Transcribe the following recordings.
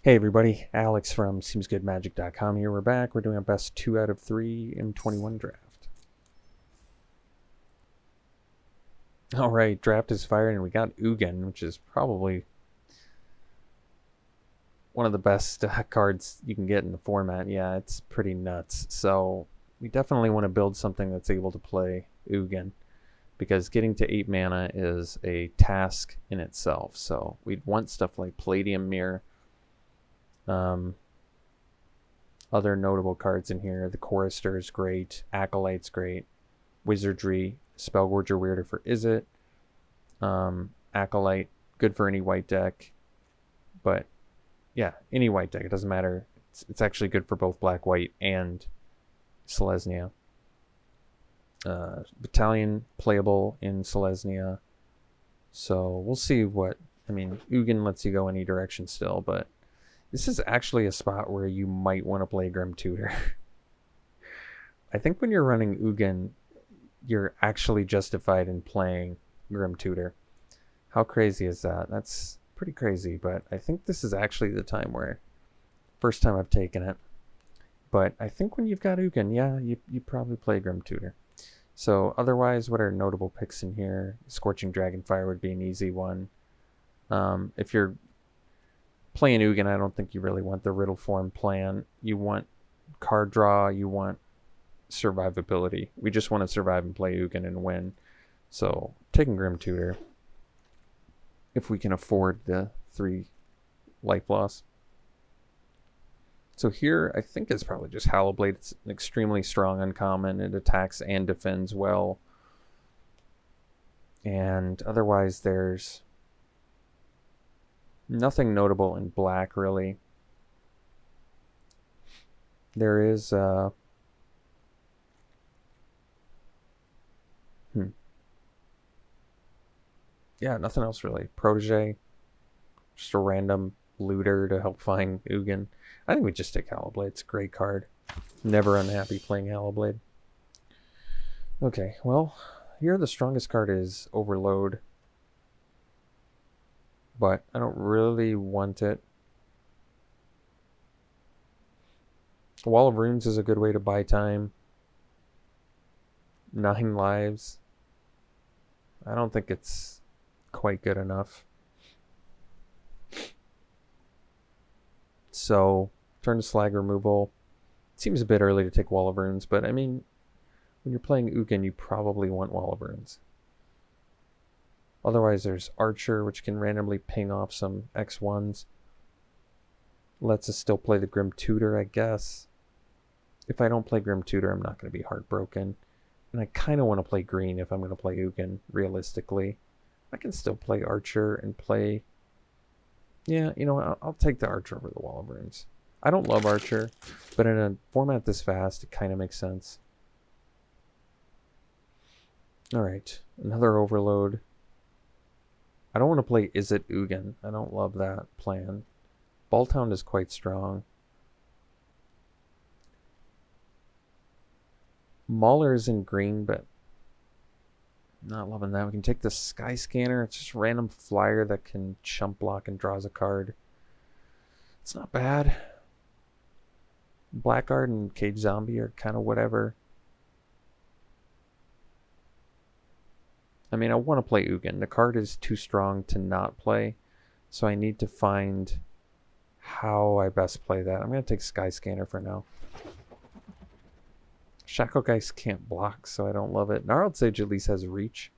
Hey everybody, Alex from SeemsGoodMagic.com here. We're back. We're doing our best 2 out of 3 M21 draft. Alright, draft is fired and we got Ugin, which is probably one of the best cards you can get in the format. Yeah, it's pretty nuts. So we definitely want to build something that's able to play Ugin, because getting to 8 mana is a task in itself. So we'd want stuff like Palladium Mirror. Other notable cards in here: the Chorister is great, Acolyte's great, Wizardry, Spellgorger Weirder for Izzet, Acolyte, good for any white deck, but yeah, any white deck, it doesn't matter. It's actually good for both black, white, and Selesnya. Battalion playable in Selesnya, so we'll see what, I mean, Ugin lets you go any direction still, but this is actually a spot where you might want to play Grim Tutor. I think when you're running Ugin, you're actually justified in playing Grim Tutor. How crazy is that? That's pretty crazy, but I think this is actually the time where, first time I've taken it. But I think when you've got Ugin, yeah, you probably play Grim Tutor. So otherwise, what are notable picks in here? Scorching Dragonfire would be an easy one. If you're playing Ugin, I don't think you really want the Riddle Form plan. You want card draw, you want survivability. We just want to survive and play Ugin and win. So taking Grim Tutor, if we can afford the 3 life loss. So here, I think it's probably just Hallowblade. It's an extremely strong uncommon. It attacks and defends well. And otherwise, there's nothing notable in black, really. There is yeah, nothing else really. Protege, just a random looter to help find Ugin. I think we just take Hallowblade. It's a great card. Never unhappy playing Hallowblade. Okay, well, here the strongest card is Overload, but I don't really want it. Wall of Runes is a good way to buy time. 9 lives. I don't think it's quite good enough. So, turn to Slag Removal. It seems a bit early to take Wall of Runes, but I mean, when you're playing Ugin, you probably want Wall of Runes. Otherwise, there's Archer, which can randomly ping off some X1s. Lets us still play the Grim Tutor, I guess. If I don't play Grim Tutor, I'm not going to be heartbroken. And I kind of want to play green if I'm going to play Ugin, realistically. I can still play Archer and play... Yeah, you know, I'll take the Archer over the Wall of Runes. I don't love Archer, but in a format this fast, it kind of makes sense. Alright, another Overload. I don't want to play Izzet Ugin. I don't love that plan. Balltown is quite strong. Mauler is in green, but not loving that. We can take the Sky Scanner. It's just a random flyer that can chump block and draws a card. It's not bad. Blackguard and Cage Zombie are kind of whatever. I mean, I want to play Ugin. The card is too strong to not play, so I need to find how I best play that. I'm going to take Sky Scanner for now. Shacklegeist can't block, so I don't love it. Gnarled Sage at least has reach.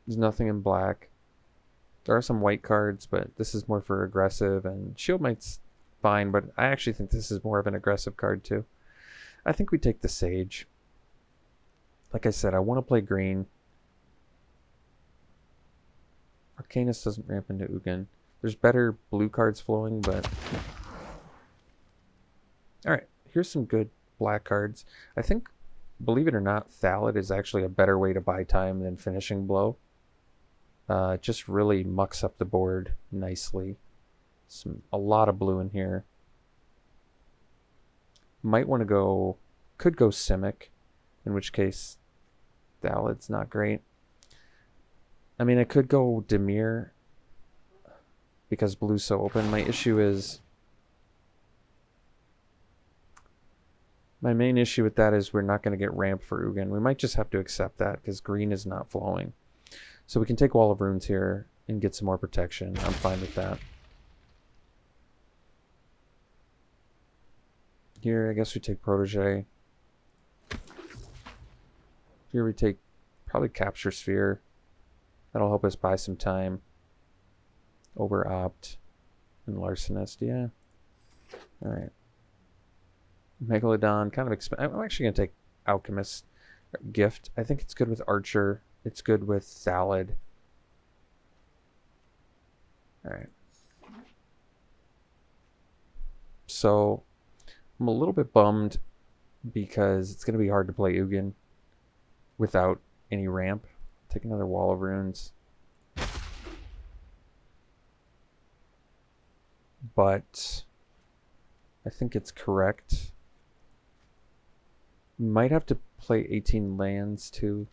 There's nothing in black. There are some white cards, but this is more for aggressive, and Shield Knight's fine, but I actually think this is more of an aggressive card too. I think we take the Sage. Like I said, I want to play green. Arcanist doesn't ramp into Ugin. There's better blue cards flowing, but... Alright, here's some good black cards. I think, believe it or not, Thallid is actually a better way to buy time than Finishing Blow. It just really mucks up the board nicely. A lot of blue in here. Might want to go... Could go Simic, in which case Thallid's not great. I mean, I could go Dimir because blue's so open. My main issue with that is we're not going to get ramp for Ugin. We might just have to accept that because green is not flowing. So we can take Wall of Runes here and get some more protection. I'm fine with that. Here, I guess we take Protege. Here we take probably Capture Sphere. That'll help us buy some time. Over Opt and Larcenist, yeah. Alright. Megalodon, kind of I'm actually going to take Alchemist Gift. I think it's good with Archer. It's good with Salad. Alright. So, I'm a little bit bummed because it's going to be hard to play Ugin without any ramp. Take another Wall of Runes. But I think it's correct. Might have to play 18 lands too.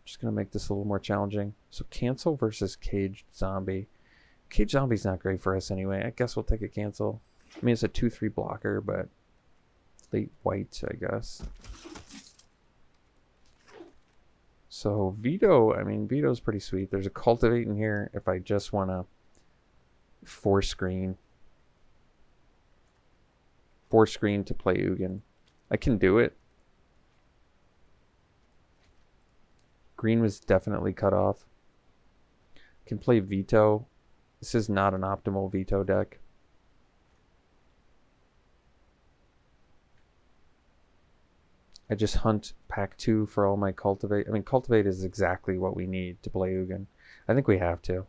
Just going to make this a little more challenging. So cancel versus Caged Zombie. Caged Zombie's not great for us anyway. I guess we'll take a cancel. I mean, it's a 2/3 blocker, but late white, I guess. So Veto, I mean, Veto's pretty sweet. There's a Cultivate in here if I just want to force screen to play Ugin. I can do it. Green was definitely cut off. Can play Veto. This is not an optimal Veto deck. I just hunt pack 2 for all my Cultivate. I mean, Cultivate is exactly what we need to play Ugin. I think we have to.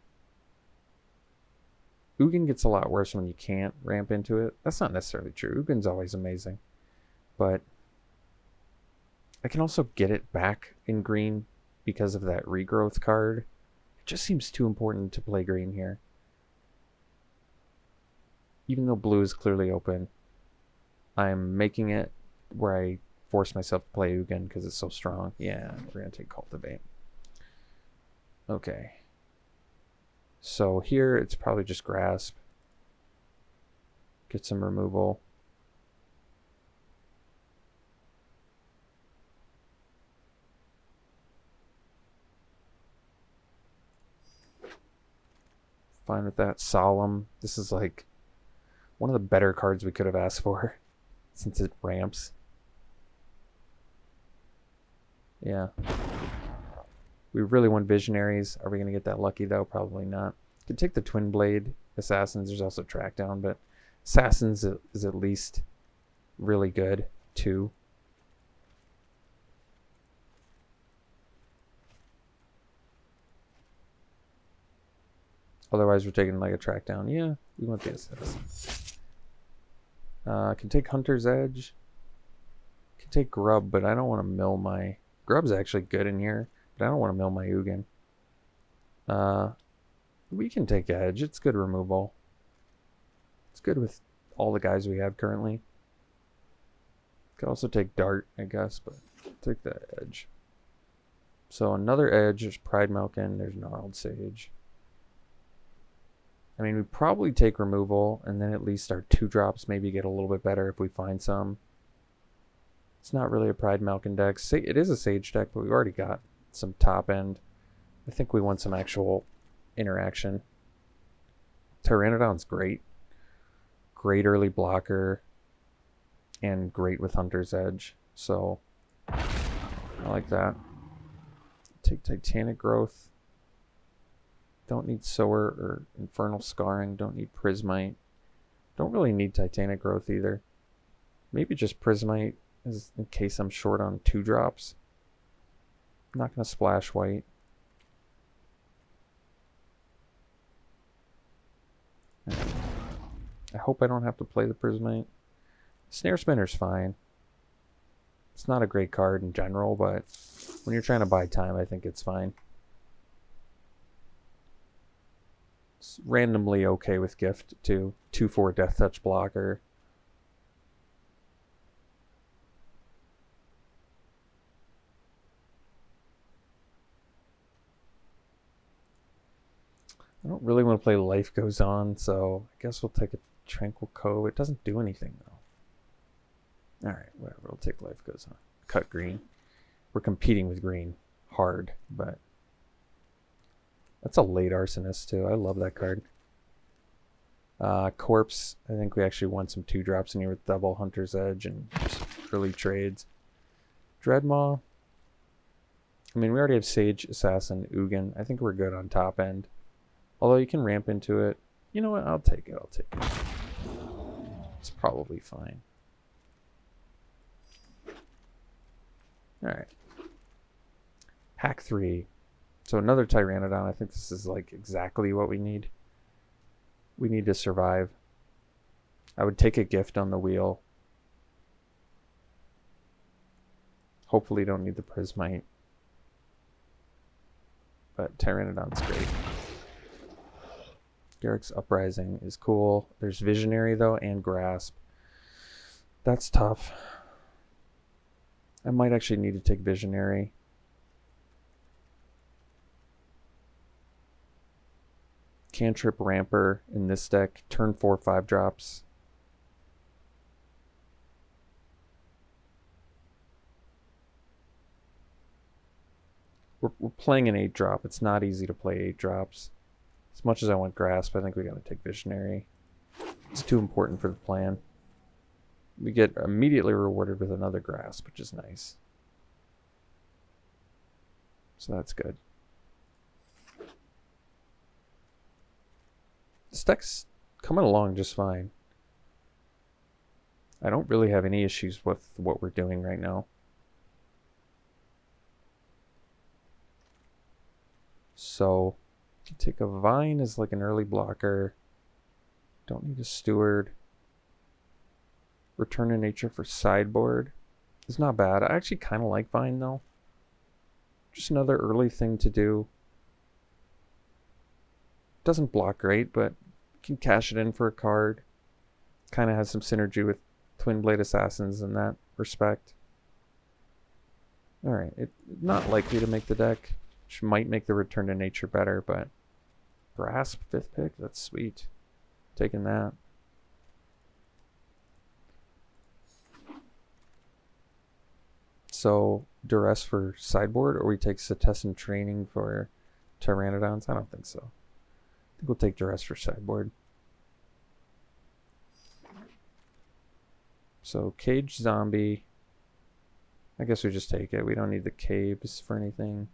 Ugin gets a lot worse when you can't ramp into it. That's not necessarily true. Ugin's always amazing. But I can also get it back in green because of that regrowth card. It just seems too important to play green here. Even though blue is clearly open, I'm making it where I force myself to play Ugin because it's so strong. Yeah, we're going to take Cultivate. Okay. So here it's probably just Grasp. Get some removal. Fine with that. Solemn. This is like one of the better cards we could have asked for since it ramps. Yeah. We really want Visionaries. Are we going to get that lucky though? Probably not. Could take the Twin Blade Assassins. There's also Trackdown, but Assassins is at least really good too. Otherwise, we're taking like a Trackdown. Yeah, we want the Assassin. Can take Hunter's Edge. Can take Grub, but I don't want to mill my... Grub's actually good in here, but I don't want to mill my Ugin. We can take Edge. It's good removal. It's good with all the guys we have currently. Could also take Dart, I guess, but take the Edge. So another Edge. There's Pride Malkin. There's Gnarled Sage. I mean, we probably take removal, and then at least our 2-drops maybe get a little bit better if we find some. It's not really a Pride Malkin deck. It is a Sage deck, but we've already got some top end. I think we want some actual interaction. Pteranodon's great. Great early blocker. And great with Hunter's Edge. So, I like that. Take Titanic Growth. Don't need Sower or Infernal Scarring. Don't need Prismite. Don't really need Titanic Growth either. Maybe just Prismite is in case I'm short on 2-drops. I'm not going to splash white. I hope I don't have to play the Prismite. Snare Spinner's fine. It's not a great card in general, but when you're trying to buy time, I think it's fine. It's randomly okay with Gift too. 2/4 Death Touch blocker. I don't really want to play Life Goes On, so I guess we'll take a Tranquil Cove. It doesn't do anything, though. Alright, whatever. We'll take Life Goes On. Cut green. We're competing with green hard, but that's a late Arsonist, too. I love that card. Corpse. I think we actually want some 2-drops in here with double Hunter's Edge and just early trades. Dreadmaw. I mean, we already have Sage, Assassin, Ugin. I think we're good on top end. Although you can ramp into it. You know what? I'll take it. I'll take it. It's probably fine. Alright. Hack 3. So another Tyrannodon. I think this is like exactly what we need. We need to survive. I would take a gift on the wheel. Hopefully don't need the Prismite. But Pteranodon's great. Garrick's Uprising is cool. There's Visionary, though, and Grasp. That's tough. I might actually need to take Visionary. Cantrip Ramper in this deck. Turn 4, 5-drops. We're playing an 8-drop. It's not easy to play 8-drops. As much as I want Grasp, I think we got to take Visionary. It's too important for the plan. We get immediately rewarded with another Grasp, which is nice. So that's good. This deck's coming along just fine. I don't really have any issues with what we're doing right now. So, you take a Vine as like an early blocker. Don't need a Steward. Return to Nature for sideboard. It's not bad. I actually kind of like Vine though. Just another early thing to do. Doesn't block great, but can cash it in for a card. Kind of has some synergy with Twin Blade Assassins in that respect. Alright, it's not likely to make the deck. Which might make the Return to Nature better, but Grasp, 5th pick, that's sweet. Taking that. So, Duress for sideboard, or we take Setessan Training for Pteranodons? I don't think so. I think we'll take Duress for sideboard. So, Cage Zombie. I guess we just take it. We don't need the Caves for anything.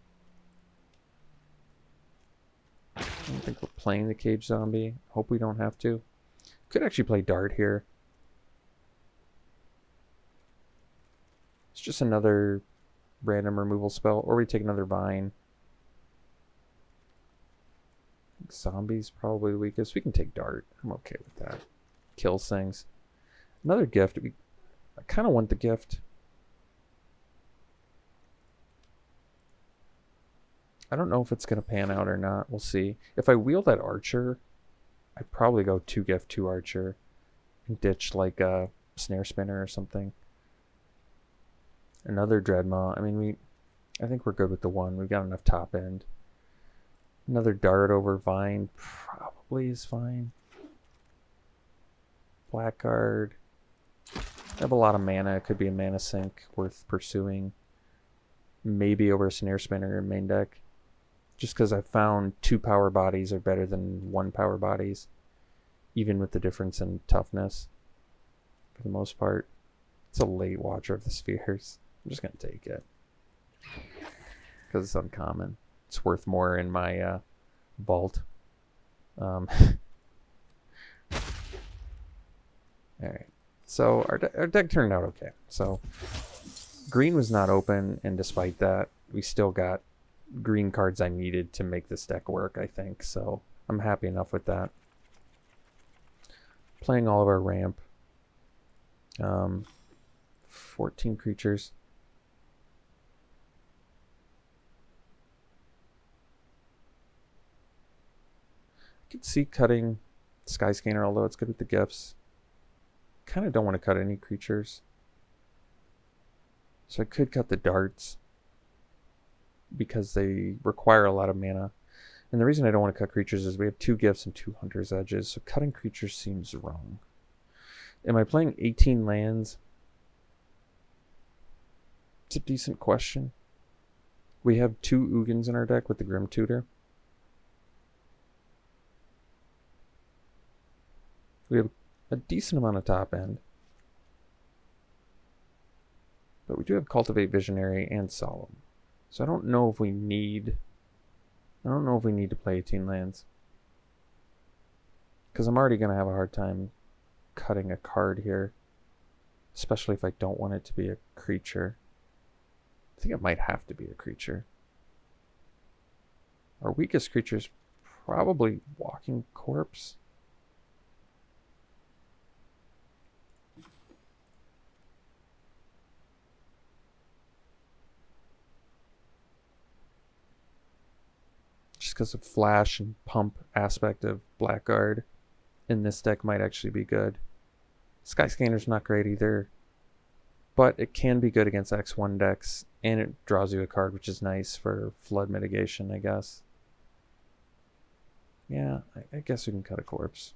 I don't think we're playing the Cage Zombie. Hope we don't have to. Could actually play Dart here. It's just another random removal spell. Or we take another Vine. Zombie's probably the weakest. We can take Dart. I'm okay with that. Kills things. Another gift. I kind of want the gift. I don't know if it's going to pan out or not. We'll see. If I wheel that Archer, I'd probably go 2 gift, 2 Archer. And ditch like a Snare Spinner or something. Another Dreadmaw. I mean, I think we're good with the 1. We've got enough top end. Another Dart over Vine probably is fine. Blackguard. I have a lot of mana. It could be a mana sink worth pursuing. Maybe over a Snare Spinner in main deck. Just because I found 2 power bodies are better than 1 power bodies. Even with the difference in toughness. For the most part. It's a late Watcher of the Spheres. I'm just going to take it. Because it's uncommon. It's worth more in my vault. Alright. So our deck turned out okay. So green was not open, and despite that, we still got green cards I needed to make this deck work, I think. So I'm happy enough with that. Playing all of our ramp. 14 creatures. I could see cutting Skyscanner, although it's good with the gifts. Kind of don't want to cut any creatures. So I could cut the darts because they require a lot of mana. And the reason I don't want to cut creatures is we have 2 gifts and 2 hunter's edges, so cutting creatures seems wrong. Am I playing 18 lands? It's a decent question. We have 2 Ugins in our deck with the Grim Tutor. We have a decent amount of top end. But we do have Cultivate Visionary and Solemn. So I don't know if we need to play 18 lands. Because I'm already going to have a hard time cutting a card here. Especially if I don't want it to be a creature. I think it might have to be a creature. Our weakest creature is probably Walking Corpse. Just because of flash and pump aspect of Blackguard in this deck might actually be good. Skyscanner's not great either, but it can be good against X1 decks, and it draws you a card, which is nice for flood mitigation, I guess. Yeah, I guess we can cut a corpse.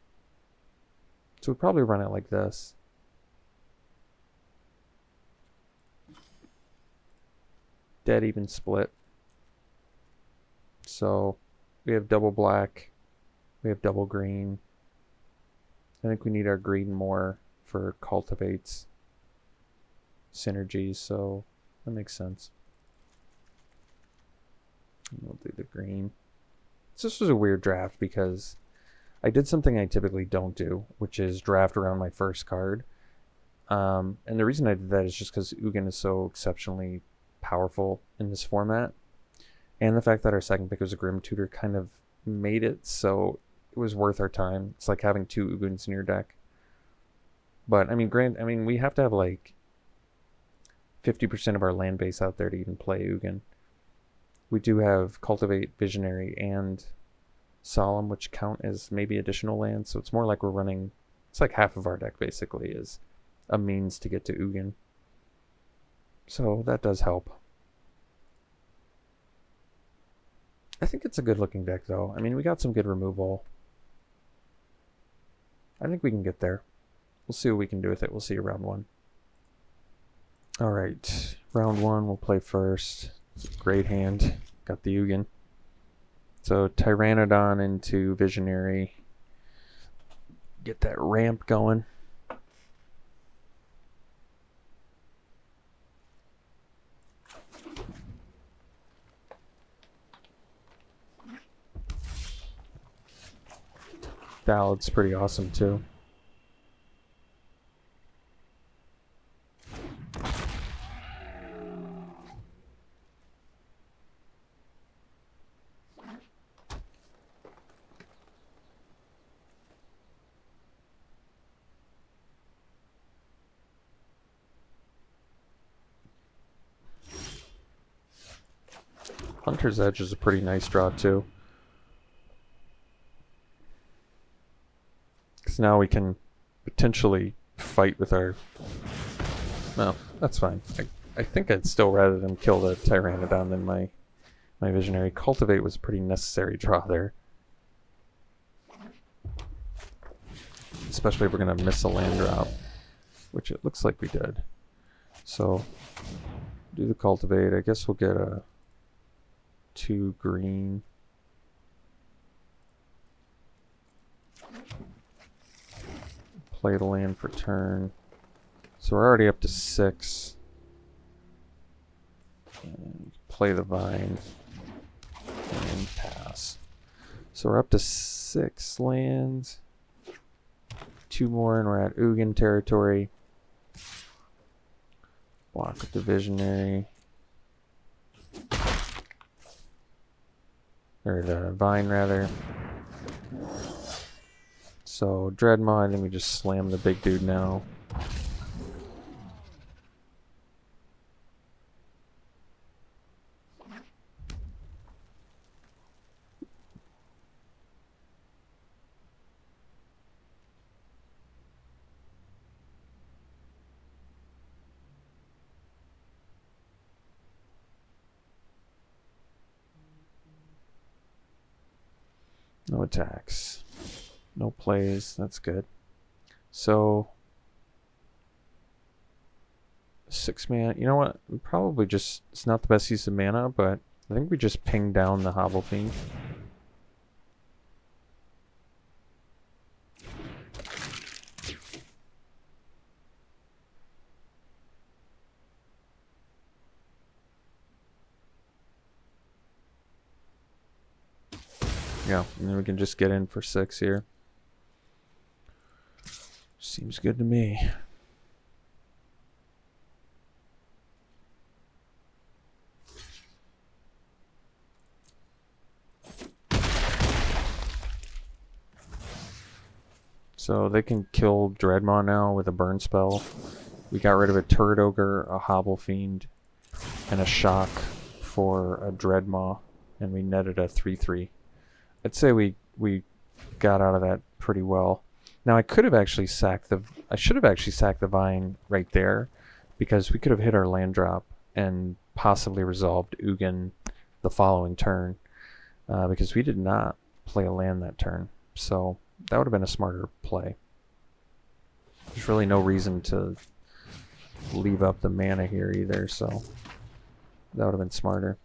So we'd probably run it like this. Dead even split. So we have double black, we have double green. I think we need our green more for cultivates synergies, so that makes sense. And we'll do the green. So this was a weird draft because I did something I typically don't do, which is draft around my first card. And the reason I did that is just because Ugin is so exceptionally powerful in this format. And the fact that our second pick was a Grim Tutor kind of made it so it was worth our time. It's like having 2 Ugins in your deck. But I mean, we have to have like 50% of our land base out there to even play Ugin. We do have Cultivate, Visionary, and Solemn, which count as maybe additional lands. So it's more like we're running, it's like half of our deck basically is a means to get to Ugin. So that does help. I think it's a good looking deck though. I mean, we got some good removal. I think we can get there. We'll see what we can do with it. We'll see you round 1. Alright, round 1 we'll play first. Great hand. Got the Ugin. So Tyrannodon into Visionary. Get that ramp going. Ballad's pretty awesome too. Hunter's Edge is a pretty nice draw too. Because now we can potentially fight with our... No, that's fine. I think I'd still rather them kill the Tyrannodon than my Visionary. Cultivate was a pretty necessary draw there. Especially if we're going to miss a land drop, which it looks like we did. So, do the Cultivate. I guess we'll get a 2 green. Play the land for turn. So we're already up to 6. And play the Vine. And pass. So we're up to 6 lands. 2 more and we're at Ugin territory. Block with the Visionary. Or the Vine, rather. So, Dreadmaw, I think we just slam the big dude now. No attacks. No plays. That's good. So 6 mana. You know what? Probably just, it's not the best use of mana, but I think we just ping down the Hobble Fiend. Yeah, and then we can just get in for 6 here. Seems good to me. So they can kill Dreadmaw now with a burn spell. We got rid of a Turret Ogre, a Hobble Fiend, and a Shock for a Dreadmaw, and we netted a 3/3. I'd say we got out of that pretty well. Now I could have actually sacked the, I should have actually sacked the Vine right there, because we could have hit our land drop and possibly resolved Ugin the following turn, because we did not play a land that turn. So that would have been a smarter play. There's really no reason to leave up the mana here either, so that would have been smarter.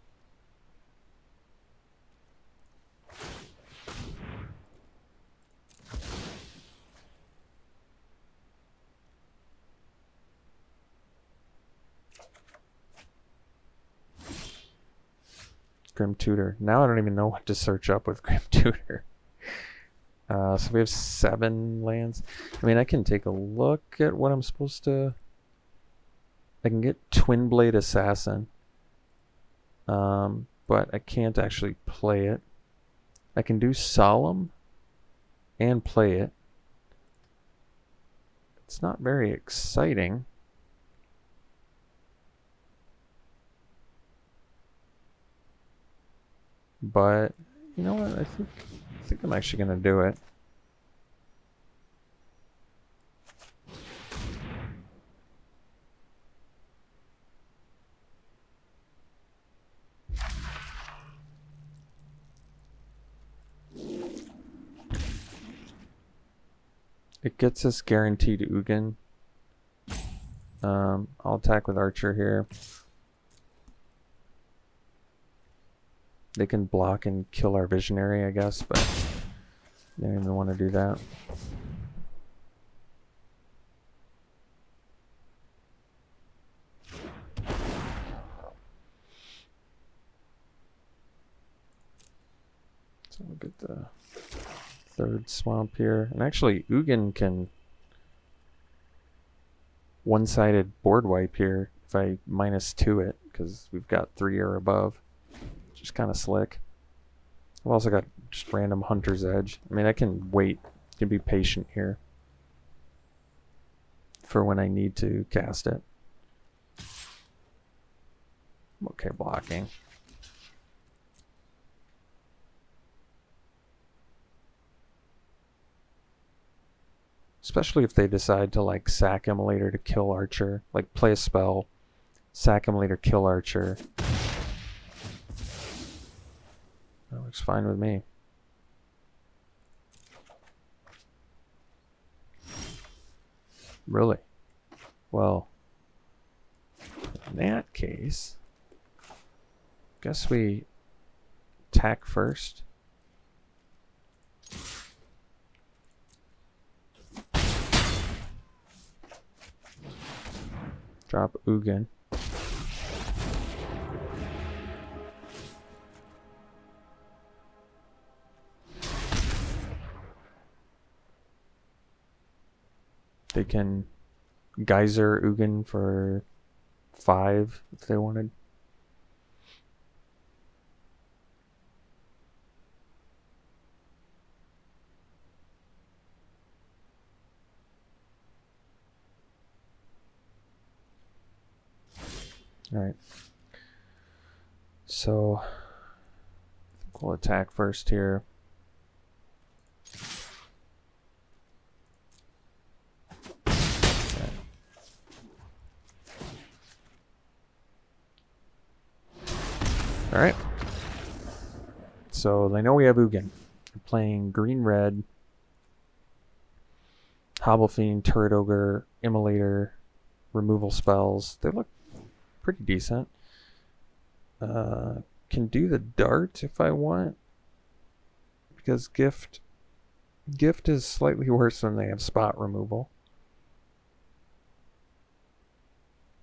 Grim Tutor. Now I don't even know what to search up with Grim Tutor. So we have 7 lands. I mean, I can take a look at what I'm supposed to... I can get Twin Blade Assassin. But I can't actually play it. I can do Solemn and play it. It's not very exciting. But you know what? I think I'm actually going to do it. It gets us guaranteed Ugin. I'll attack with Archer here. They can block and kill our Visionary, I guess, but they don't even want to do that. So we'll get the 3rd swamp here. And actually, Ugin can one-sided board wipe here if I -2 it, because we've got 3 or above. Just kind of slick. I've also got just random Hunter's Edge. I mean, I can wait, can be patient here for when I need to cast it. I'm okay blocking. Especially if they decide to like sack him later to kill Archer. Like play a spell, sack him later, kill Archer. That looks fine with me. Really? Well, in that case, guess we attack first. Drop Ugin. They can Geyser Ugin for 5 if they wanted. Alright. So I think we'll attack first here. Alright. So they know we have Ugin. I'm playing green-red, Hobblefiend, Turret Ogre, Immolator, removal spells. They look pretty decent. Can do the dart if I want, because gift is slightly worse when they have spot removal.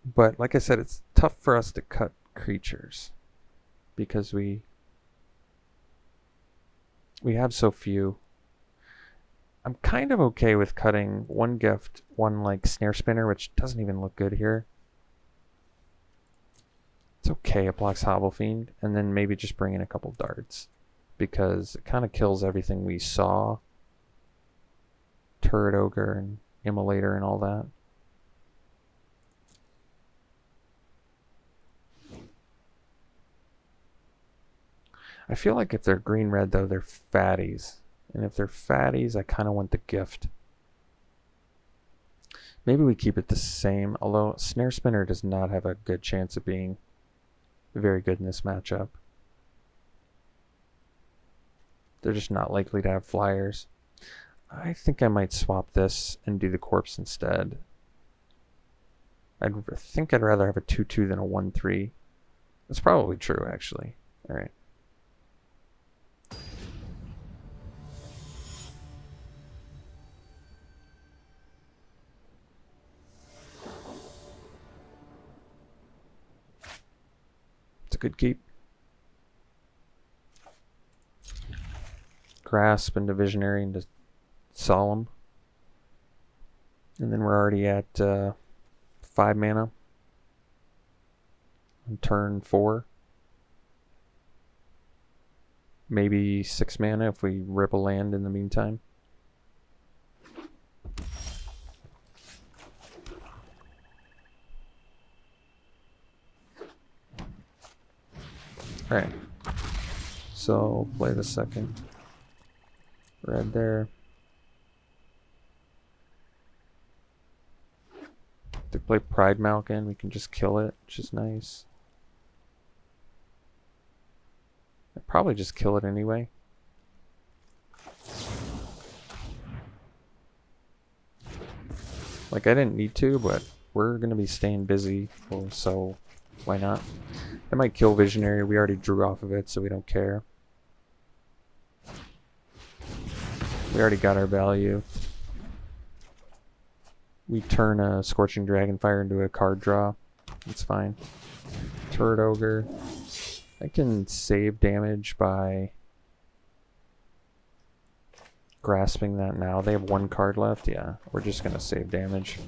But like I said, it's tough for us to cut creatures because we have so few. I'm kind of okay with cutting one gift, one like snare spinner, which doesn't even look good here. It's okay, it blocks Hobblefiend, and then maybe just bring in a couple darts because it kind of kills everything we saw. Turret Ogre and Immolator and all that. I feel like if they're green-red, though, they're fatties. And if they're fatties, I kind of want the gift. Maybe we keep it the same, although Snare Spinner does not have a good chance of being very good in this matchup. They're just not likely to have flyers. I think I might swap this and do the corpse instead. I think I'd rather have a 2-2 than a 1-3. That's probably true, actually. Alright. It's a good keep. Grasp into Visionary into Solemn. And then we're already at 5 mana on turn 4. Maybe 6 mana if we rip a land in the meantime. Alright. So play the second red there. To play Pride Malkin, we can just kill it, which is nice. I'd probably just kill it anyway. Like, I didn't need to, but we're going to be staying busy, so why not? I might kill Visionary. We already drew off of it, so we don't care. We already got our value. We turn a Scorching Dragonfire into a card draw. It's fine. Turret Ogre. I can save damage by grasping that now. They have 1 card left. Yeah, we're just going to save damage.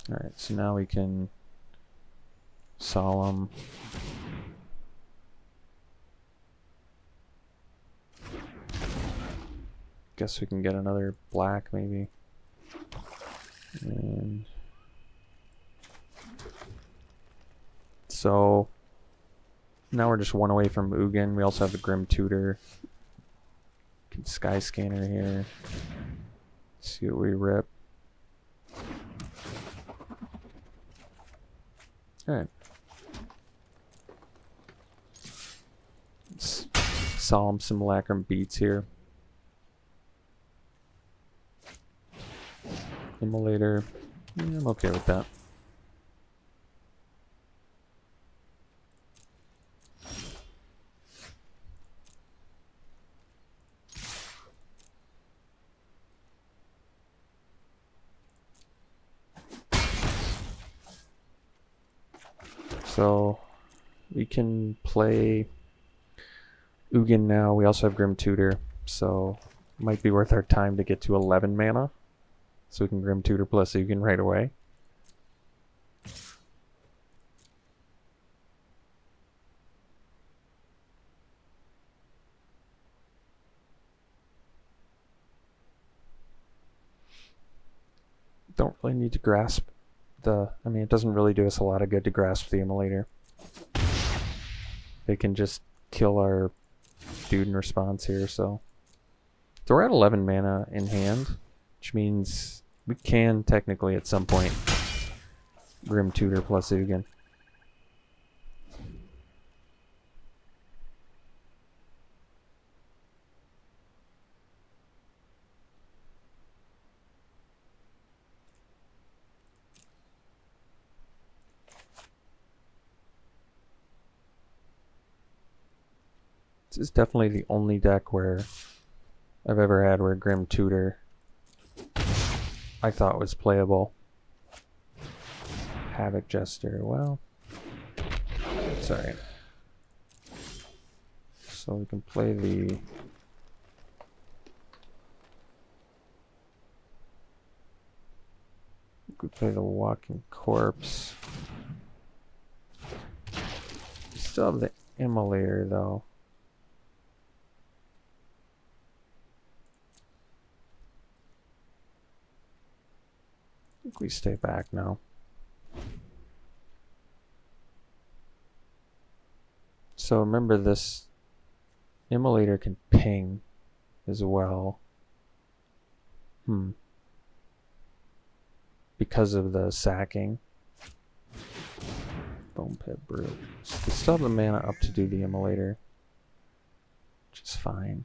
Alright, so now we can Solemn. Guess we can get another black maybe. And so now we're just 1 away from Ugin. We also have the Grim Tutor. Can Sky Scanner here. See what we rip. Alright. Solemn Simulacrum beats here. Immolator. Yeah, I'm okay with that. So we can play Ugin now. We also have Grim Tutor, so it might be worth our time to get to 11 mana. So we can Grim Tutor plus Ugin right away. Don't really need to grasp I mean, it doesn't really do us a lot of good to grasp the Immolator. They can just kill our dude in response here, so we're at 11 mana in hand, which means we can technically at some point Grim Tutor plus Ugin. This is definitely the only deck where I've ever had where Grim Tutor I thought was playable. Havoc Jester, well, sorry. So we can play the Walking Corpse. Still have the Immolator though. I think we stay back now. So remember, this Immolator can ping as well. Because of the sacking. Bone Pit Brute. So we still have the mana up to do the Immolator, which is fine.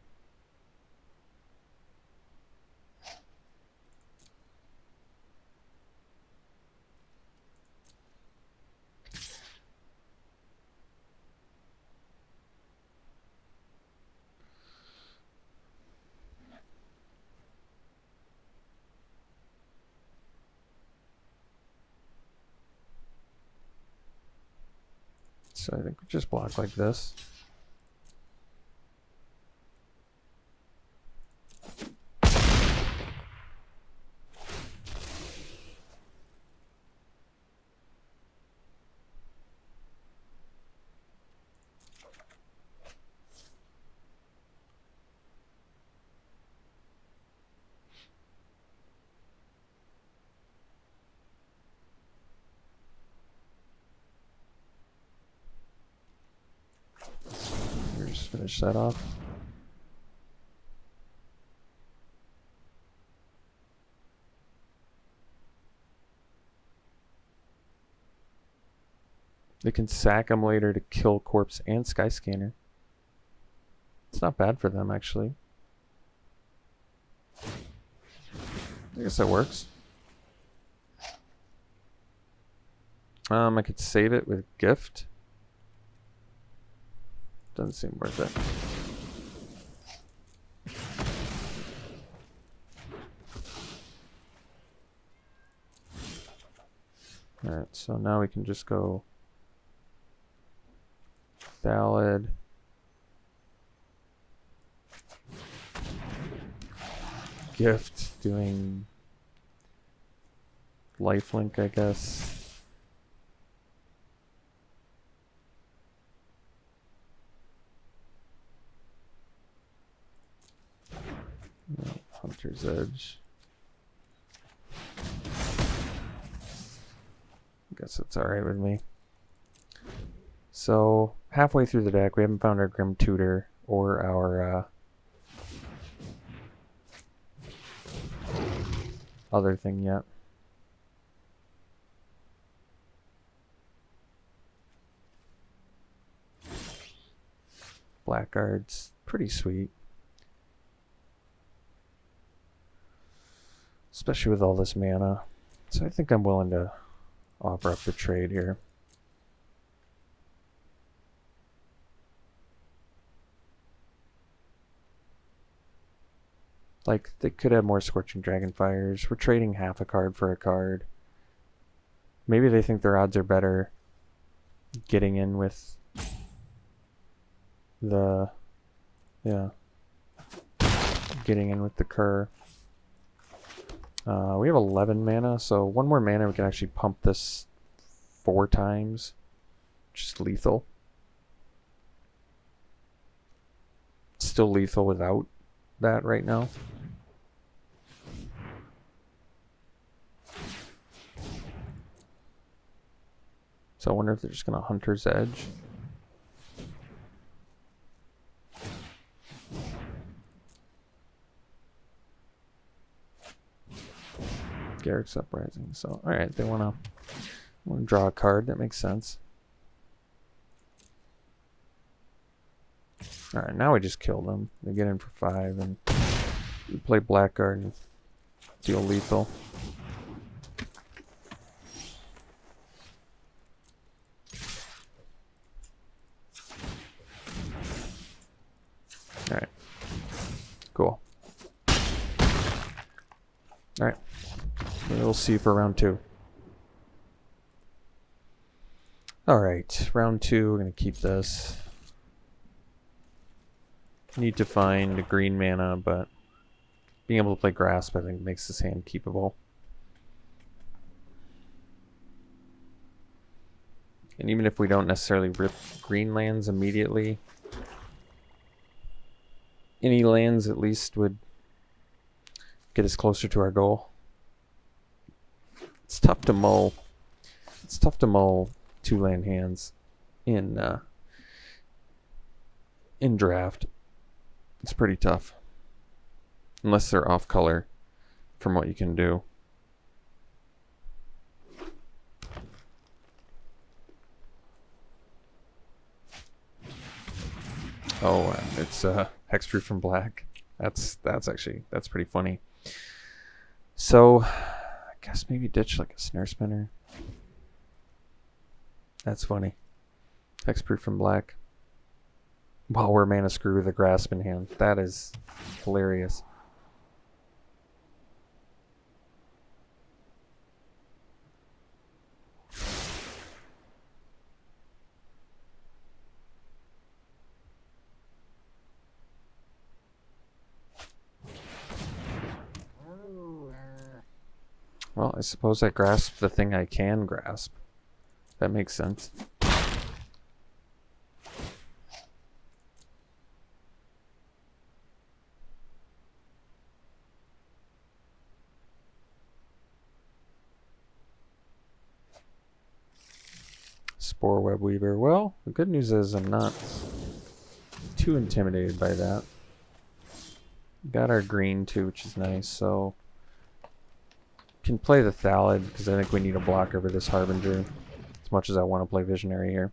So I think we just block like this. Just finish that off. They can sack them later to kill Corpse and Skyscanner. It's not bad for them, actually. I guess that works. I could save it with Gift. Doesn't seem worth it. Alright, so now we can just go Valid. Gift, doing lifelink, I guess. No, Hunter's Edge. Guess that's alright with me. So, halfway through the deck, we haven't found our Grim Tutor or our other thing yet. Blackguard's pretty sweet. Especially with all this mana. So I think I'm willing to offer up the trade here. Like, they could have more Scorching Dragonfires. We're trading half a card for a card. Maybe they think their odds are better getting in with the... yeah. Getting in with the Cur. We have 11 mana, so one more mana we can actually pump this 4 times. Just lethal. Still lethal without that right now. So I wonder if they're just going to Hunter's Edge. Garrick's Uprising. So, alright, they want Want to draw a card, that makes sense. Alright, now we just kill them. They get in for 5 and we play blackguard and deal lethal. Alright. Cool. Alright. We'll see for round 2. Alright, round 2, we're going to keep this. Need to find a green mana, but being able to play Grasp, I think, makes this hand keepable. And even if we don't necessarily rip green lands immediately, any lands at least would get us closer to our goal. It's tough to mull. It's tough to mull 2-land hands in draft. It's pretty tough, unless they're off color from what you can do. Oh, it's hexproof from black. That's pretty funny. So, I guess maybe ditch like a snare spinner. That's funny. Hexproof from black. While we're mana screw with a grasp in hand. That is hilarious. Well, I suppose I grasp the thing I can grasp. That makes sense. Spore Web Weaver. Well, the good news is I'm not too intimidated by that. Got our green too, which is nice, so can play the Thallid because I think we need a block over this Harbinger as much as I want to play Visionary here.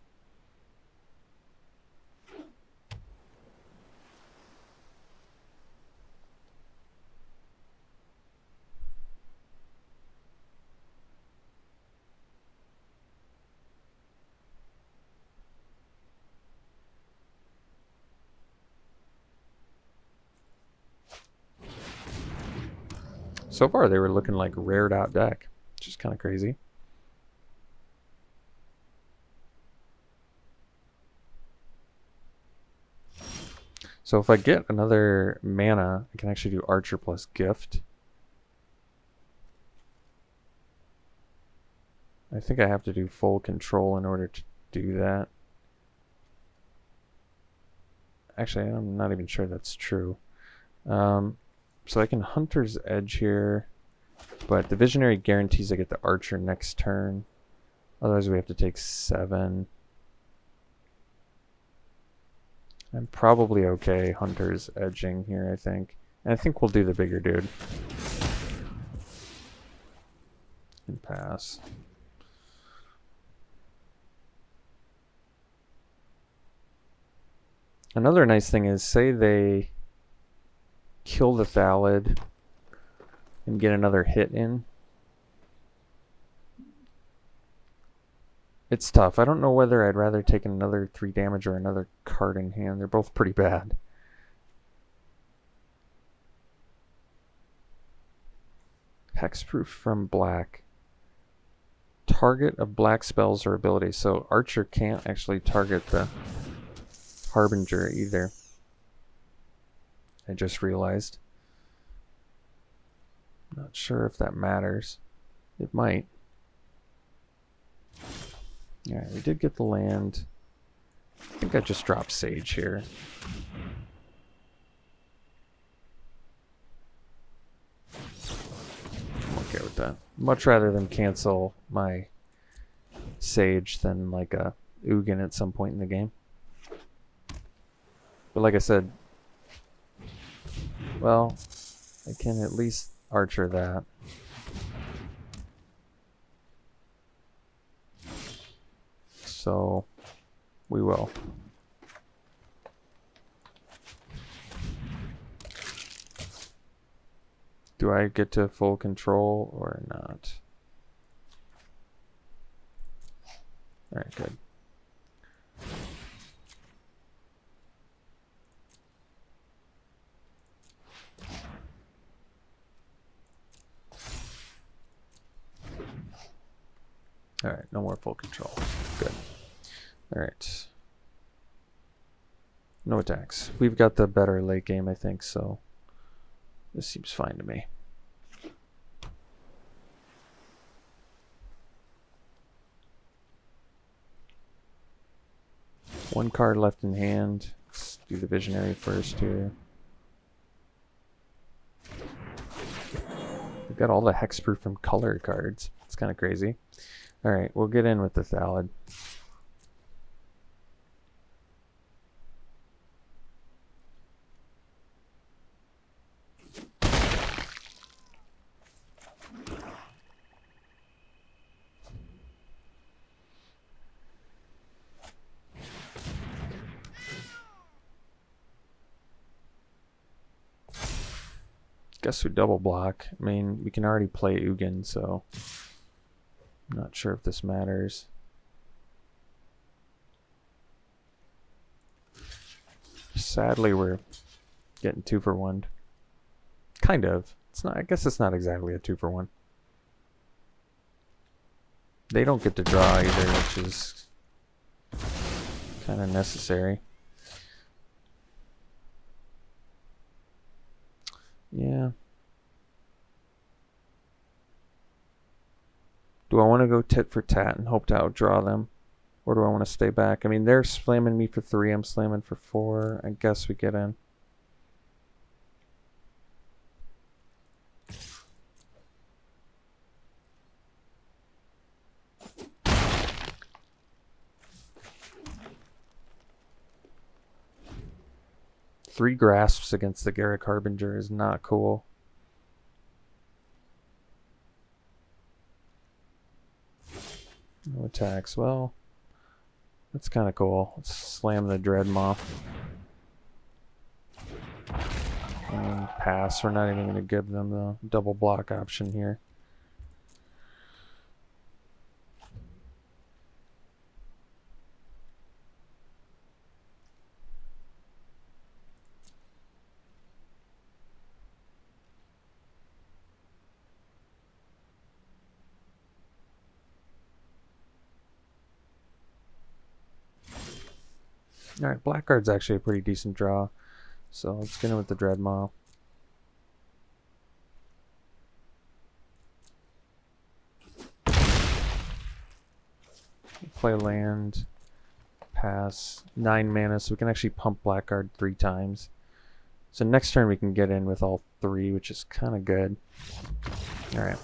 So far, they were looking like rared out deck, which is kind of crazy. So if I get another mana, I can actually do Archer plus Gift. I think I have to do full control in order to do that. Actually, I'm not even sure that's true. So I can Hunter's Edge here, but the Visionary guarantees I get the Archer next turn. Otherwise we have to take 7. I'm probably okay Hunter's Edging here, I think. And I think we'll do the bigger dude. And pass. Another nice thing is, say they kill the Thallid and get another hit in. It's tough. I don't know whether I'd rather take another 3 damage or another card in hand. They're both pretty bad. Hexproof from black. Target of black spells or abilities. So Archer can't actually target the Harbinger either. I just realized. Not sure if that matters. It might. Alright, we did get the land. I think I just dropped Sage here. I'm okay with that. Much rather than cancel my Sage than like a Ugin at some point in the game. But like I said, well, I can at least Archer that. so we will. Do I get to full control or not? Alright, good. Alright, no more full control. Good. Alright. No attacks. We've got the better late game, I think, so this seems fine to me. One card left in hand. Let's do the Visionary first here. We've got all the hexproof and color cards. It's kind of crazy. Alright, we'll get in with the Thallid. Guess we double block. I mean, we can already play Ugin, so I'm not sure if this matters. Sadly, we're getting 2 for 1. Kind of. It's not. I guess it's not exactly a 2 for 1. They don't get to draw either, which is kind of necessary. Yeah. Do I want to go tit for tat and hope to outdraw them? Or do I want to stay back? I mean, they're slamming me for 3. I'm slamming for 4. I guess we get in. Three grasps against the Garrick Harbinger is not cool. No attacks. Well, that's kind of cool. Let's slam the Dreadmaw. And pass. We're not even going to give them the double block option here. Alright, Blackguard's actually a pretty decent draw. So let's get in with the Dreadmaw. Play land. Pass. 9 mana, so we can actually pump Blackguard 3 times. So next turn we can get in with all 3, which is kind of good. Alright.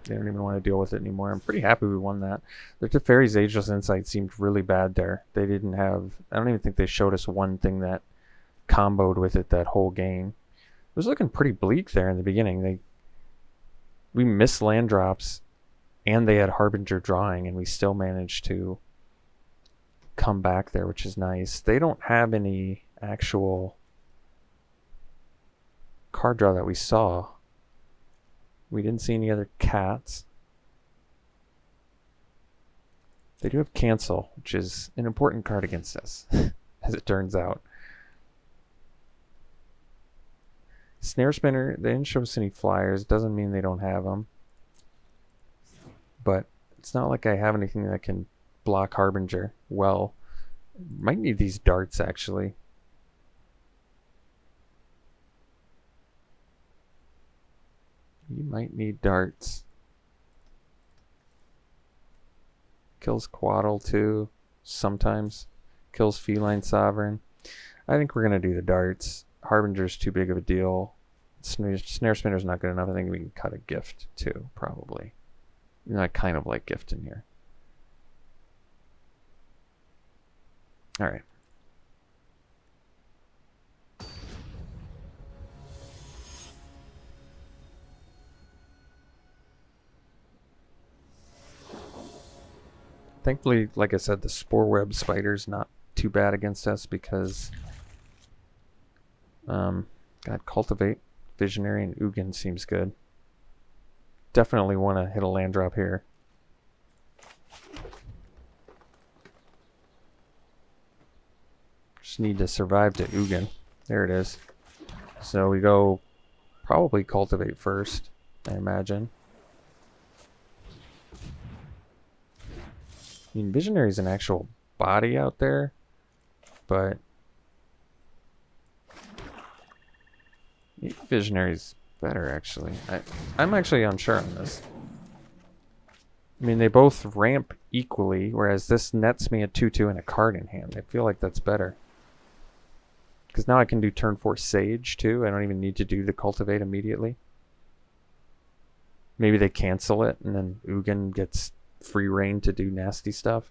They don't even want to deal with it anymore. I'm pretty happy we won that. The Teferi's Ageless Insight seemed really bad there. They didn't have... I don't even think they showed us one thing that comboed with it that whole game. It was looking pretty bleak there in the beginning. We missed land drops, and they had Harbinger drawing, and we still managed to come back there, which is nice. They don't have any actual card draw that we saw. We didn't see any other cats. They do have Cancel, which is an important card against us, as it turns out. Snare Spinner, they didn't show us any flyers. Doesn't mean they don't have them. But it's not like I have anything that can block Harbinger well. Might need these darts, actually. You might need darts. Kills Quaddle too, sometimes. Kills Feline Sovereign. I think we're going to do the darts. Harbinger's too big of a deal. Snare Spinner's not good enough. I think we can cut a gift too, probably. You know, I kind of like gift in here. Alright. Thankfully, like I said, the spore web spider's not too bad against us because God, Cultivate, Visionary, and Ugin seems good. Definitely want to hit a land drop here. Just need to survive to Ugin. There it is. So we go probably Cultivate first, I imagine. I mean, Visionary's an actual body out there, but Visionary's better, actually. I'm actually unsure on this. I mean, they both ramp equally, whereas this nets me a 2/2 and a card in hand. I feel like that's better. Because now I can do turn 4 Sage, too. I don't even need to do the Cultivate immediately. Maybe they cancel it, and then Ugin gets free reign to do nasty stuff.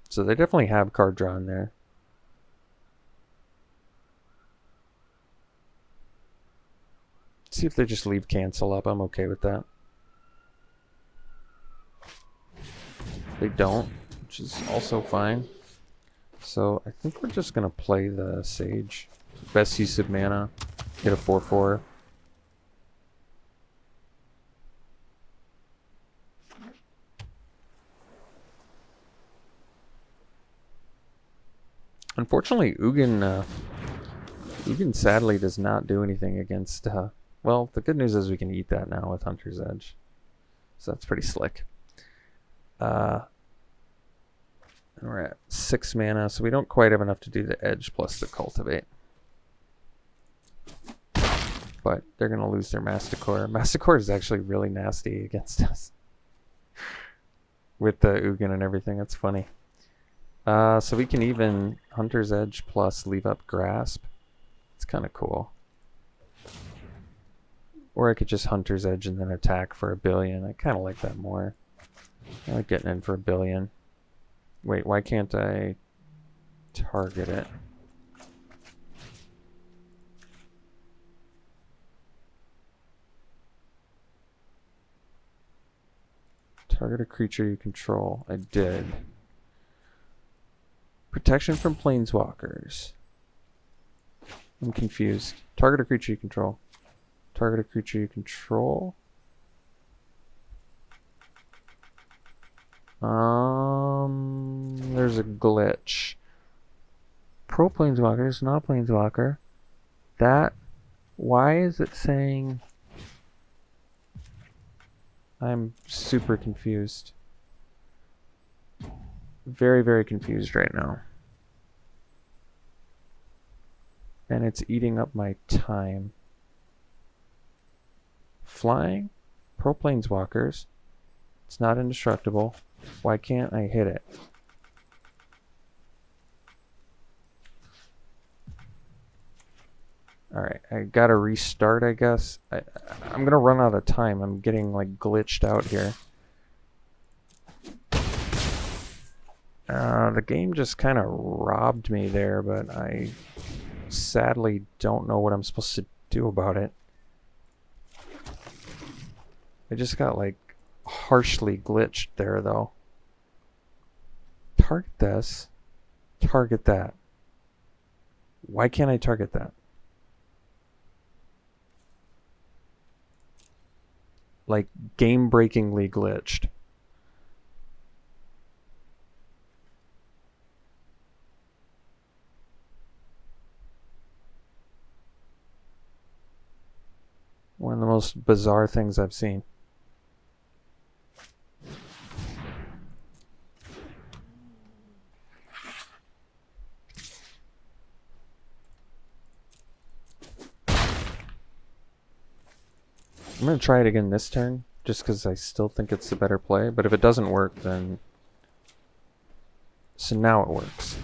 So they definitely have card draw in there. See if they just leave cancel up. I'm okay with that. They don't, which is also fine. So I think we're just going to play the Sage. Best use of mana. Get a 4/4. Unfortunately, Ugin sadly does not do anything against... well, the good news is we can eat that now with Hunter's Edge. So that's pretty slick. And we're at 6 mana, so we don't quite have enough to do the Edge plus the Cultivate. But they're going to lose their Masticore. Masticore is actually really nasty against us. With the Ugin and everything, that's funny. So we can even Hunter's Edge plus leave up Grasp. It's kind of cool. Or I could just Hunter's Edge and then attack for 1 billion. I kind of like that more. I like getting in for 1 billion. Wait, why can't I target it? Target a creature you control. I did. Protection from planeswalkers. I'm confused. Target a creature you control. Target a creature you control. There's a glitch. Pro planeswalker is not planeswalker. That, why is it saying? I'm super confused. Very, very confused right now. And it's eating up my time. Flying? Pro planeswalkers. It's not indestructible. Why can't I hit it? Alright, I gotta restart, I guess. I'm gonna run out of time. I'm getting like glitched out here. The game just kind of robbed me there, but I sadly don't know what I'm supposed to do about it. I just got like harshly glitched there though. Target this. Target that. Why can't I target that? Like game-breakingly glitched. One of the most bizarre things I've seen. I'm going to try it again this turn, just because I still think it's the better play. But if it doesn't work, then... So now it works.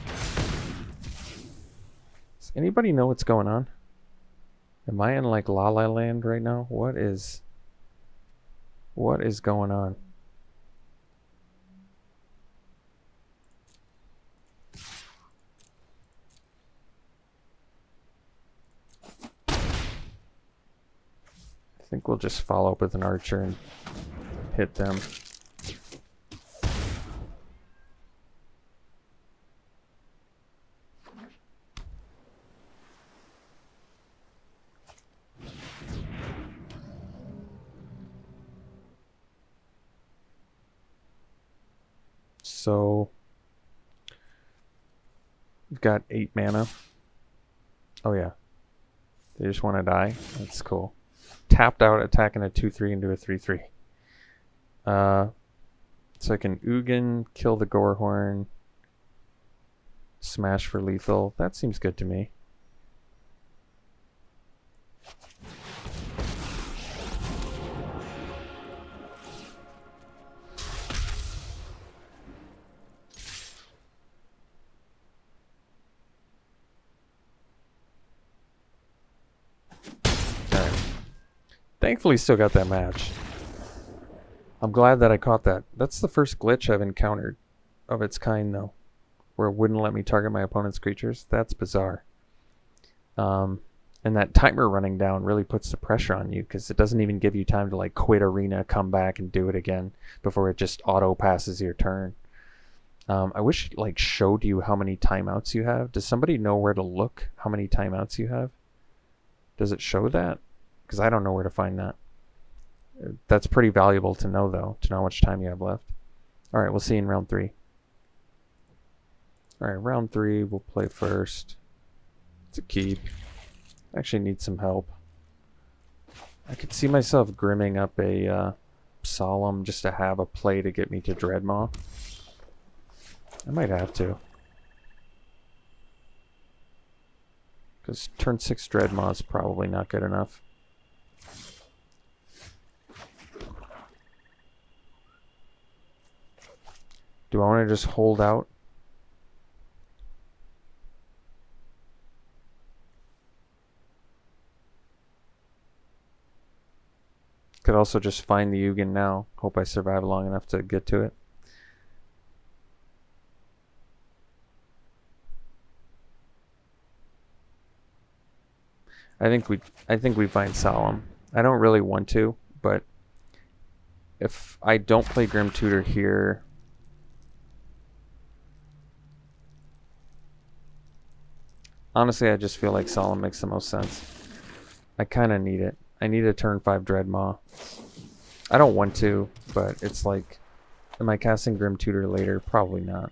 Does anybody know what's going on? Am I in like La La Land right now? What is going on? I think we'll just follow up with an archer and hit them. So we've got 8 mana. Oh yeah. They just want to die. That's cool. Tapped out, attacking a 2/3 into a 3/3. So I can Ugin, kill the Gorehorn, smash for lethal. That seems good to me. Thankfully, still got that match. I'm glad that I caught that. That's the first glitch I've encountered of its kind, though, where it wouldn't let me target my opponent's creatures. That's bizarre. And that timer running down really puts the pressure on you because it doesn't even give you time to like quit arena, come back, and do it again before it just auto passes your turn. I wish it like showed you how many timeouts you have. Does somebody know where to look how many timeouts you have? Does it show that? Because I don't know where to find that. That's pretty valuable to know, though, to know how much time you have left. All right, we'll see you in round 3. All right, round 3, we'll play first. It's a keep. I actually need some help. I could see myself grimming up a Solemn just to have a play to get me to Dreadmaw. I might have to. Because turn 6 Dreadmaw is probably not good enough. Do I want to just hold out? Could also just find the Ugin now. Hope I survive long enough to get to it. I think we find Solemn. I don't really want to, but if I don't play Grim Tutor here, honestly, I just feel like Solemn makes the most sense. I kind of need it. I need a turn 5 Dreadmaw. I don't want to, but it's like, am I casting Grim Tutor later? Probably not.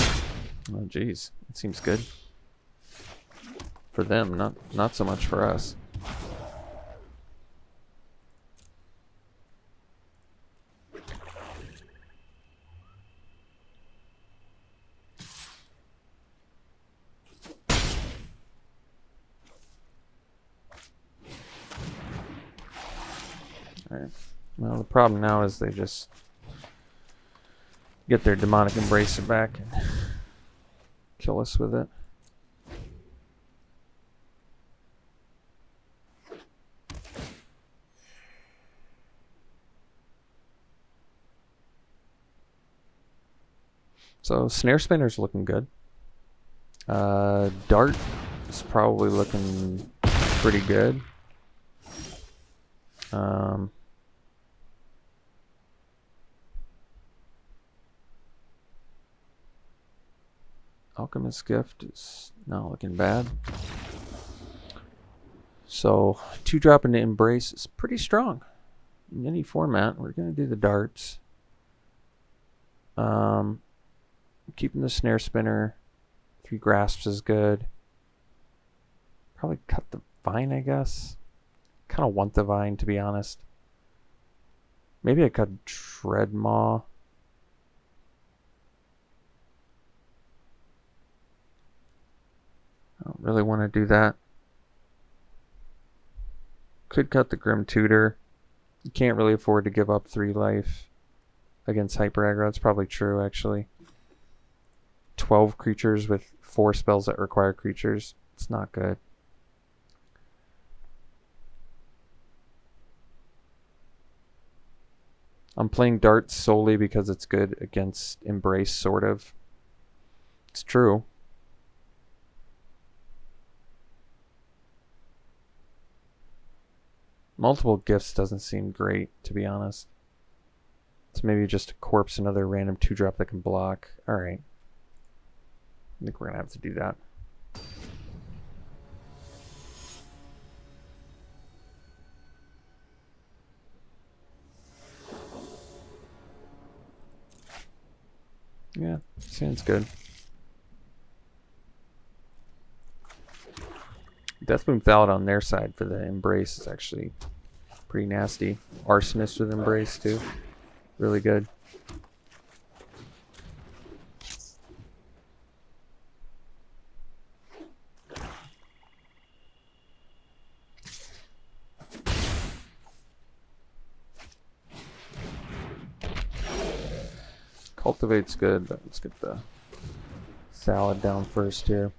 Oh, geez. It seems good. For them, not so much for us. Alright. Well, the problem now is they just get their Demonic Embracer back and kill us with it. So Snare Spinner's looking good. Dart is probably looking pretty good. Alchemist's Gift is not looking bad. So 2-drop into Embrace is pretty strong in any format. We're going to do the darts. Keeping the Snare Spinner. 3 Grasps is good. Probably cut the Vine, I guess. Kind of want the Vine, to be honest. Maybe I cut Dreadmaw. I don't really want to do that. Could cut the Grim Tutor. You can't really afford to give up 3 life against Hyper Aggro. That's probably true, actually. 12 creatures with 4 spells that require creatures. It's not good. I'm playing Dart solely because it's good against Embrace, sort of. It's true. Multiple Gifts doesn't seem great, to be honest. It's maybe just a Corpse, another random 2-drop that can block. Alright. I think we're going to have to do that. Yeah, sounds good. Deathboom Thallid on their side for the Embrace is actually pretty nasty. Arsonist with Embrace too. Really good. Cultivate's good, but let's get the Thallid down first here.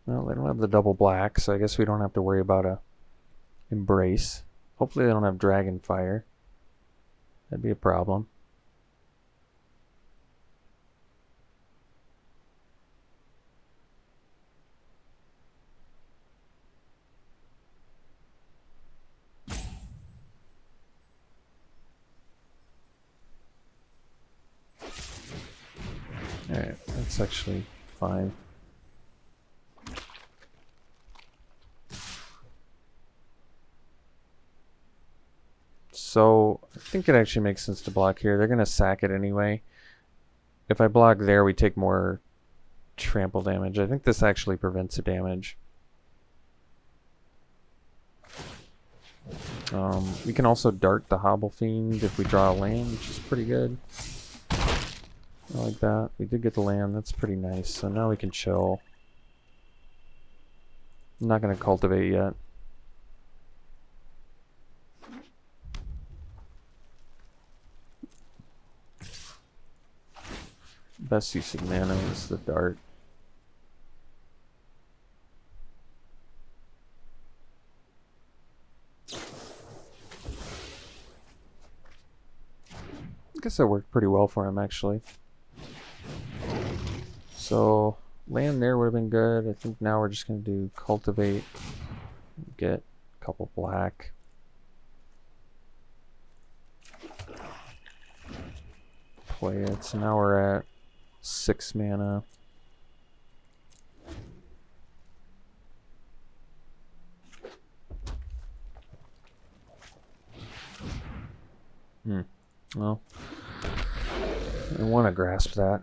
Well, they don't have the double black, so I guess we don't have to worry about a Embrace. Hopefully they don't have Dragonfire. That'd be a problem. Alright, that's actually fine. So, I think it actually makes sense to block here. They're going to sack it anyway. If I block there, we take more trample damage. I think this actually prevents the damage. We can also dart the Hobble Fiend if we draw a land, which is pretty good. I like that. We did get the land. That's pretty nice. So now we can chill. I'm not going to cultivate yet. Best use of mana is the dart. I guess that worked pretty well for him, actually. So, land there would have been good. I think now we're just going to do cultivate. Get a couple black. Play it. So now we're at 6 mana. Well, I want to grasp that.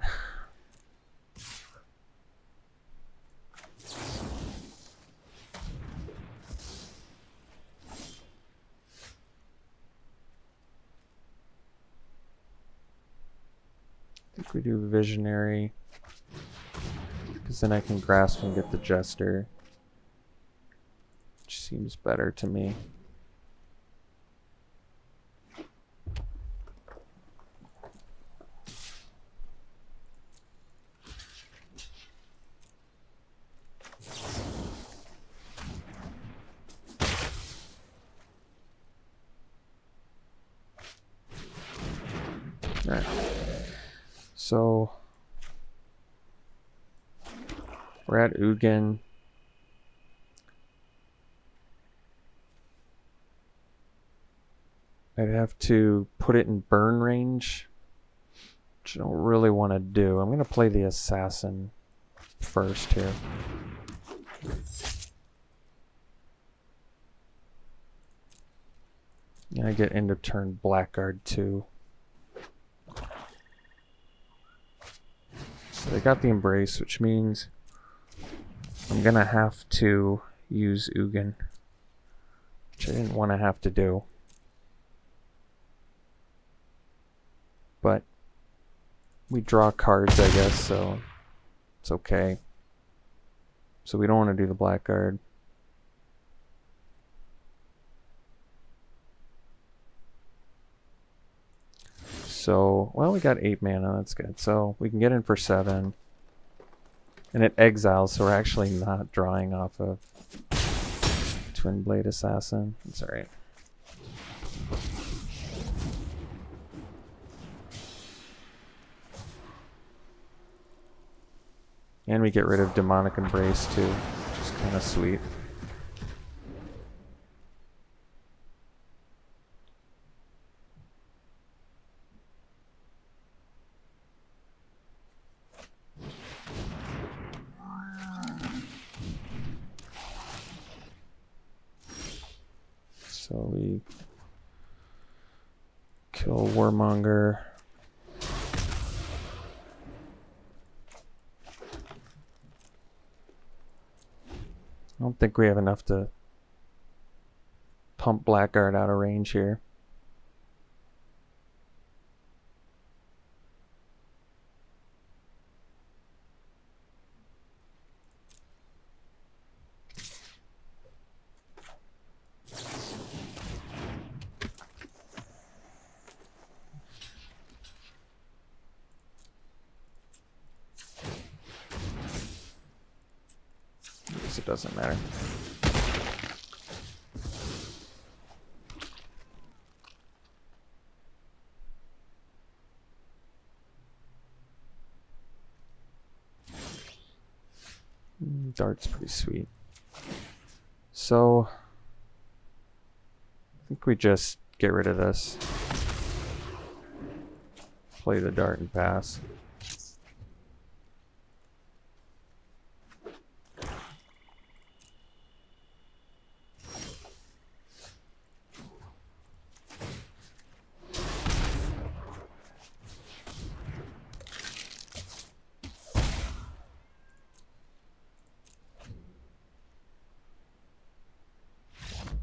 I think we do Visionary, because then I can grasp and get the Jester, which seems better to me. Alright. So we're at Ugin. I'd have to put it in burn range, which I don't really want to do. I'm going to play the Assassin first here. And I get end of turn Blackguard too. So they got the Embrace, which means I'm going to have to use Ugin, which I didn't want to have to do. But we draw cards, I guess, so it's okay. So we don't want to do the Blackguard. So, well, we got 8 mana, that's good. So we can get in for 7. And it exiles, so we're actually not drawing off of Twin Blade Assassin. That's alright. And we get rid of Demonic Embrace too, which is kind of sweet. So we kill Warmonger. I don't think we have enough to pump Blackguard out of range here. It doesn't matter. Dart's pretty sweet. So I think we just get rid of this. Play the dart and pass.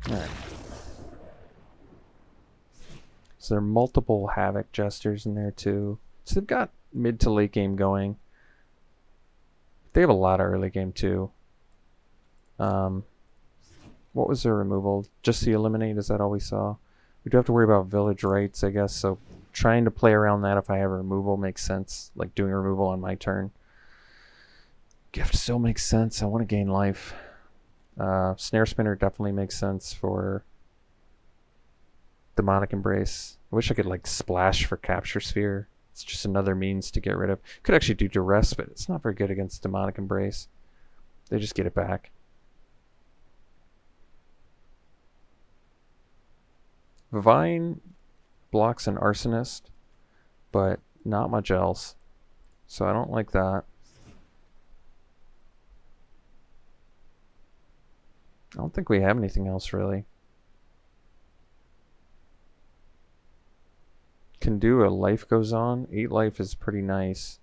Alright. So there are multiple Havoc Jesters in there too. So they've got mid to late game going. They have a lot of early game too. What was their removal? Just the eliminate, is that all we saw? We do have to worry about village rights, I guess, so trying to play around that if I have a removal makes sense, like doing a removal on my turn. Gift still makes sense. I want to gain life. Snare Spinner definitely makes sense for Demonic Embrace. I wish I could like splash for Capture Sphere. It's just another means to get rid of. Could actually do Duress, but it's not very good against Demonic Embrace. They just get it back. Vivine blocks an Arsonist, but not much else. So I don't like that. I don't think we have anything else really. Can do a Life Goes On. 8 life is pretty nice.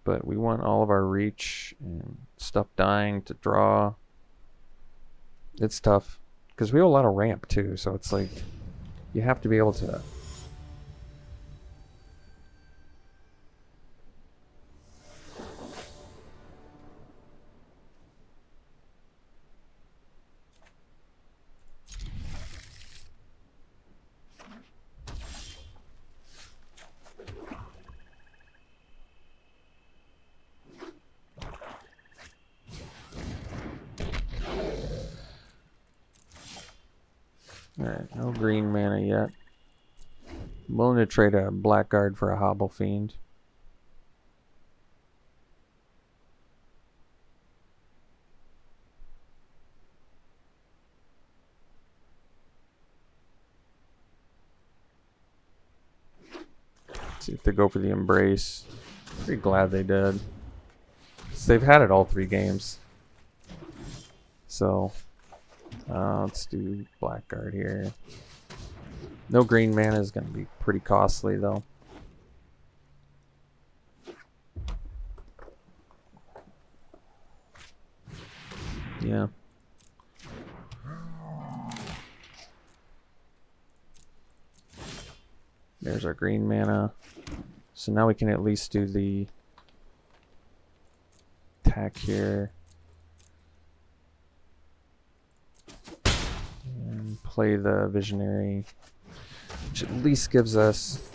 But we want all of our reach and stuff dying to draw. It's tough. Because we have a lot of ramp too, so it's like you have to be able to Alright, no green mana yet. I'm willing to trade a Blackguard for a Hobble Fiend. See if they go for the Embrace. Pretty glad they did. 'Cause they've had it all 3 games. So let's do Blackguard here. No green mana is going to be pretty costly though. Yeah. There's our green mana. So now we can at least do the attack here. And play the Visionary, which at least gives us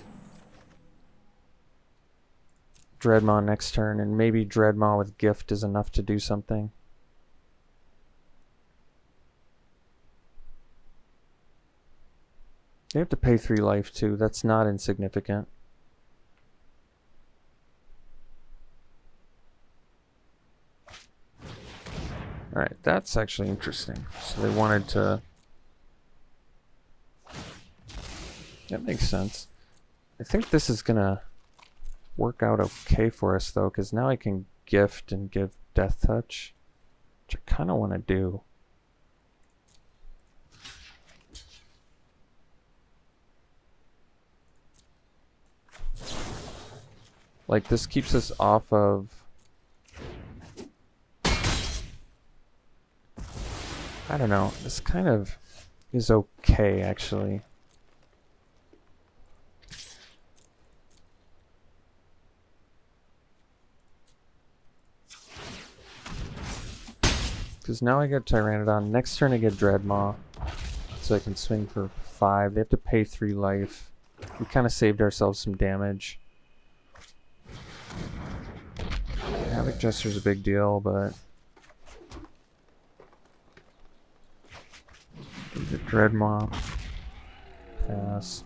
Dreadmaw next turn, and maybe Dreadmaw with Gift is enough to do something. They have to pay 3 life too. That's not insignificant. Alright, that's actually interesting. So they wanted to... That makes sense. I think this is gonna work out okay for us though, because now I can gift and give Death Touch, which I kind of want to do. Like, this keeps us off of... I don't know. This kind of is okay, actually. Because now I get Tyrannodon. Next turn I get Dreadmaw. So I can swing for 5. They have to pay 3 life. We kind of saved ourselves some damage. Havoc Jester's a big deal, but... the Dreadmaw. Pass.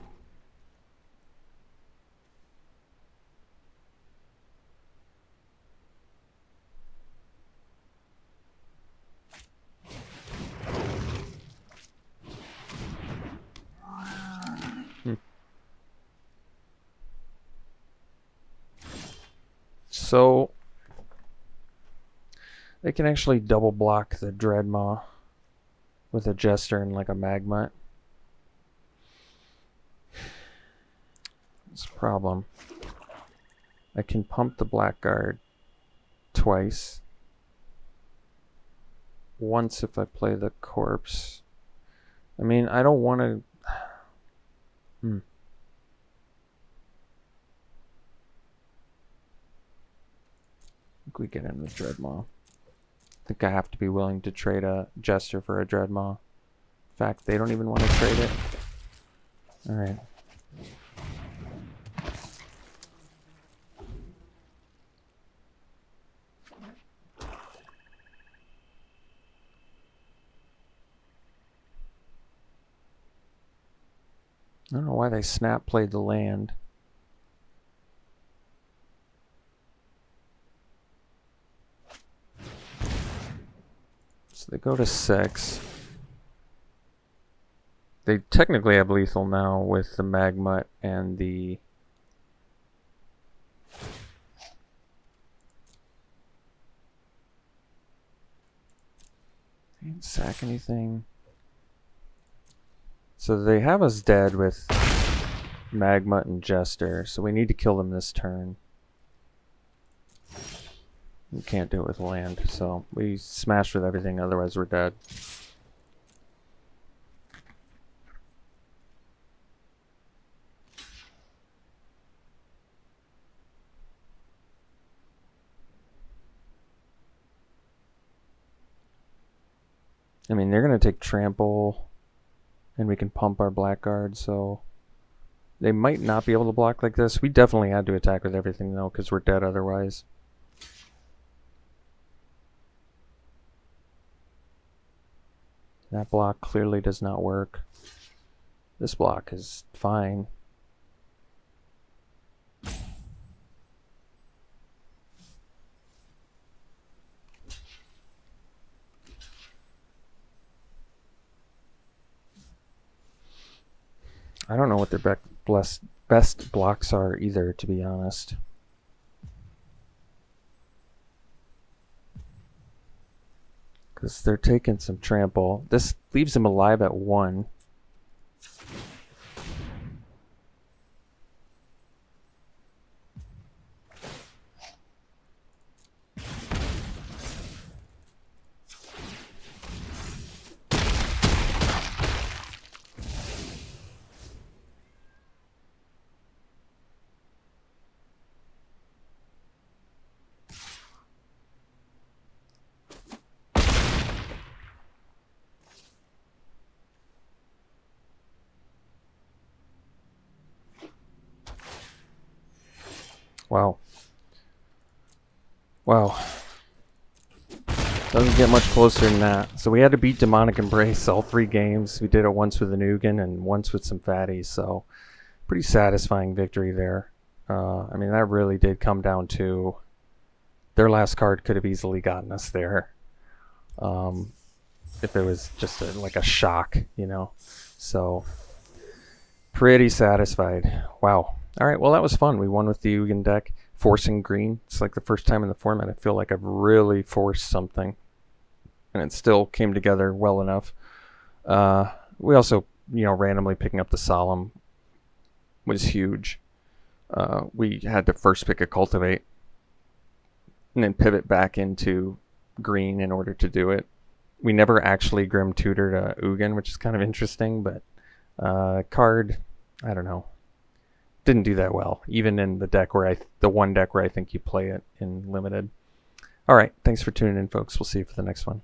So they can actually double block the Dreadmaw with a Jester and like a Magma. It's a problem. I can pump the Blackguard twice. Once if I play the Corpse. I mean, I don't want to... I think we get in with Dreadmaw. I think I have to be willing to trade a Jester for a Dreadmaw. In fact, they don't even want to trade it. Alright. I don't know why they snap played the land. So they go to 6. They technically have lethal now with the Magma and the... They didn't sack anything. So they have us dead with Magma and Jester, so we need to kill them this turn. We can't do it with land, so we smash with everything, otherwise we're dead. I mean, they're going to take Trample, and we can pump our Blackguard, so they might not be able to block like this. We definitely had to attack with everything, though, because we're dead otherwise. That block clearly does not work. This block is fine. I don't know what their best blocks are either, to be honest. Because they're taking some trample. This leaves them alive at 1. Wow. Wow. Doesn't get much closer than that. So we had to beat Demonic Embrace all 3 games. We did it once with an Ugin and once with some fatties, so pretty satisfying victory there. I mean, that really did come down to their last card could have easily gotten us there. If it was just like a shock, you know. So pretty satisfied. Wow. All right, well, that was fun. We won with the Ugin deck, forcing green. It's like the first time in the format I feel like I've really forced something, and it still came together well enough. We also, you know, randomly picking up the Solemn was huge. we had to first pick a Cultivate and then pivot back into green in order to do it. We never actually Grim Tutored Ugin, which is kind of interesting, but card, I don't know, didn't do that well, even in the deck where the one deck where I think you play it in limited. All right, thanks for tuning in, folks. We'll see you for the next one.